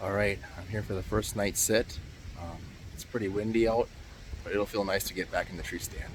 All right, I'm here for the first night sit. It's pretty windy out, but it'll feel nice to get back in the tree stand.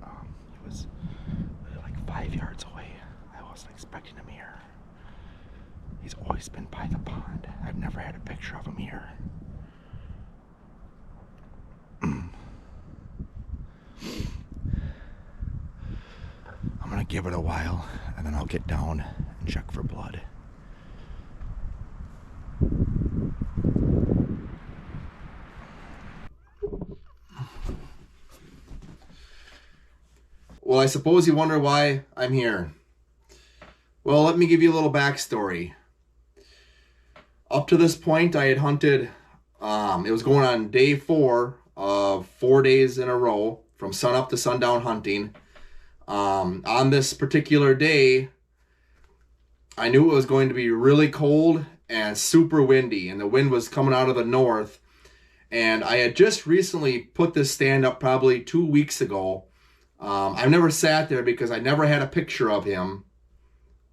He was like 5 yards away. I wasn't expecting him here. He's always been by the pond. I've never had a picture of him here. I'm gonna give it a while and then I'll get down and check for blood. Well, I suppose you wonder why I'm here. Well, let me give you a little backstory. Up to this point, I had hunted, it was going on day 4 of 4 days in a row from sunup to sundown hunting. On this particular day, I knew it was going to be really cold and super windy, and the wind was coming out of the north. And I had just recently put this stand up probably 2 weeks ago. I've never sat there because I never had a picture of him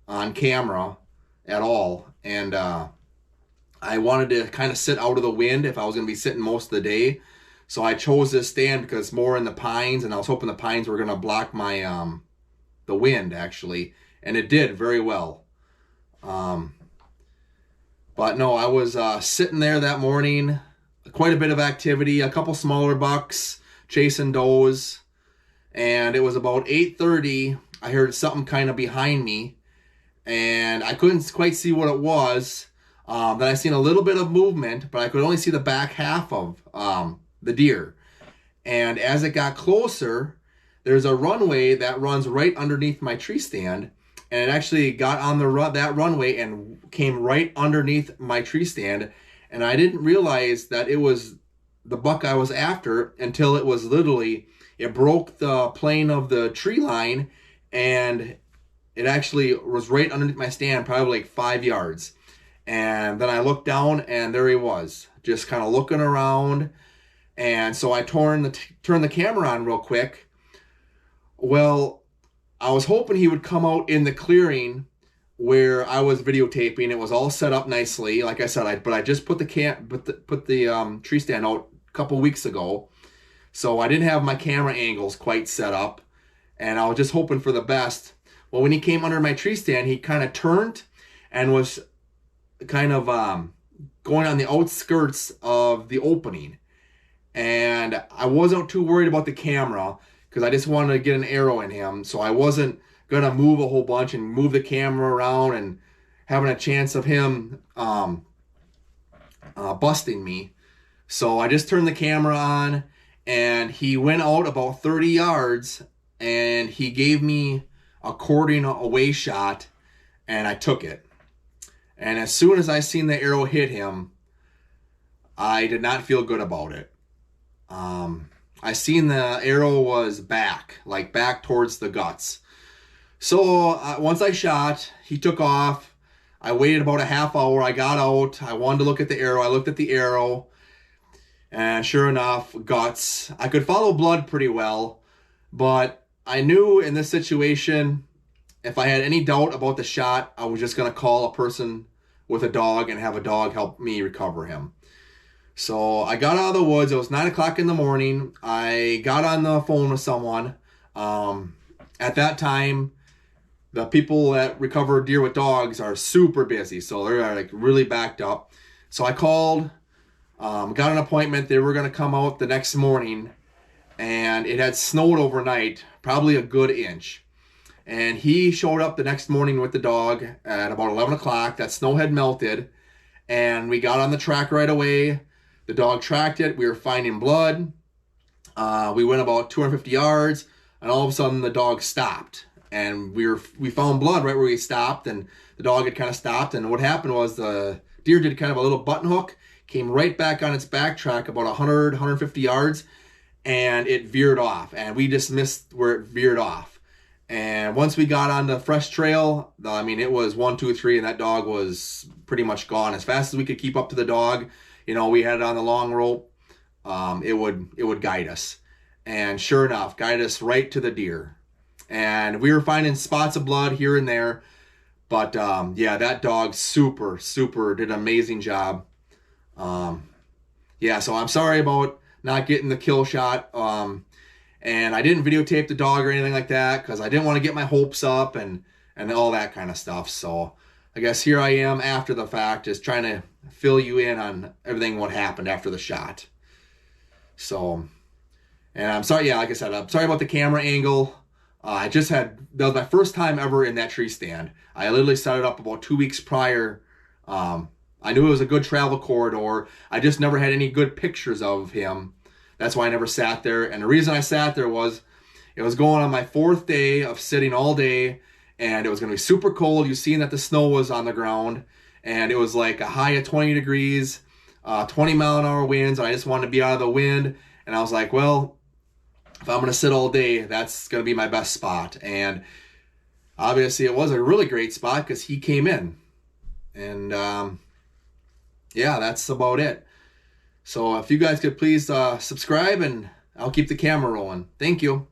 on camera at all. And I wanted to kind of sit out of the wind if I was going to be sitting most of the day. So I chose this stand because it's more in the pines, and I was hoping the pines were going to block my the wind, actually. And it did very well. But no, I was sitting there that morning, quite a bit of activity, a couple smaller bucks, chasing does. And it was about 8:30. I heard something kind of behind me, and I couldn't quite see what it was. Then I seen a little bit of movement, but I could only see the back half of the deer. And as it got closer, there's a runway that runs right underneath my tree stand, and it actually got on that runway and came right underneath my tree stand. And I didn't realize that it was the buck I was after until it was literally, it broke the plane of the tree line, and it actually was right underneath my stand, probably like 5 yards. And then I looked down, and there he was, just kind of looking around. And so I turned the camera on real quick. Well, I was hoping he would come out in the clearing where I was videotaping. It was all set up nicely, like I said. But I just put the tree stand out a couple weeks ago, so I didn't have my camera angles quite set up, and I was just hoping for the best. Well, when he came under my tree stand, he kind of turned and was kind of going on the outskirts of the opening. And I wasn't too worried about the camera because I just wanted to get an arrow in him. So I wasn't going to move a whole bunch and move the camera around and having a chance of him busting me. So I just turned the camera on, and he went out about 30 yards, and he gave me a quartering away shot, and I took it. And as soon as I seen the arrow hit him, I did not feel good about it. I seen the arrow was back towards the guts. So once I shot, he took off. I waited about a half hour. I got out. I wanted to look at the arrow. I looked at the arrow, and sure enough, guts. I could follow blood pretty well, but I knew in this situation, if I had any doubt about the shot, I was just going to call a person with a dog and have a dog help me recover him. So I got out of the woods. It was 9 o'clock in the morning. I got on the phone with someone. At that time, the people that recover deer with dogs are super busy, so they're like really backed up. So I called, got an appointment. They were going to come out the next morning, and it had snowed overnight, probably a good inch. And he showed up the next morning with the dog at about 11 o'clock. That snow had melted, and we got on the track right away. The dog tracked it. We were finding blood. We went about 250 yards, and all of a sudden the dog stopped. And we found blood right where he stopped, and the dog had kind of stopped. And what happened was the deer did kind of a little button hook, came right back on its back track about 100, 150 yards, and it veered off. And we just missed where it veered off. And once we got on the fresh trail, I mean, it was 1, 2, 3, and that dog was pretty much gone. As fast as we could keep up to the dog, we had it on the long rope. It would guide us, and sure enough, guide us right to the deer. And we were finding spots of blood here and there, but yeah, that dog super did an amazing job. Yeah, so I'm sorry about not getting the kill shot. And I didn't videotape the dog or anything like that because I didn't want to get my hopes up and all that kind of stuff. So I guess here I am after the fact, just trying to fill you in on everything what happened after the shot. So, and I'm sorry, yeah, like I said, I'm sorry about the camera angle. That was my first time ever in that tree stand. I literally set it up about 2 weeks prior. I knew it was a good travel corridor. I just never had any good pictures of him. That's why I never sat there. And the reason I sat there was it was going on my 4th day of sitting all day, and it was going to be super cold. You seen that the snow was on the ground, and it was like a high of 20 degrees, 20-mile-an-hour winds, and I just wanted to be out of the wind. And I was like, well, if I'm going to sit all day, that's going to be my best spot. And obviously it was a really great spot because he came in. And yeah, that's about it. So if you guys could please subscribe, and I'll keep the camera rolling. Thank you.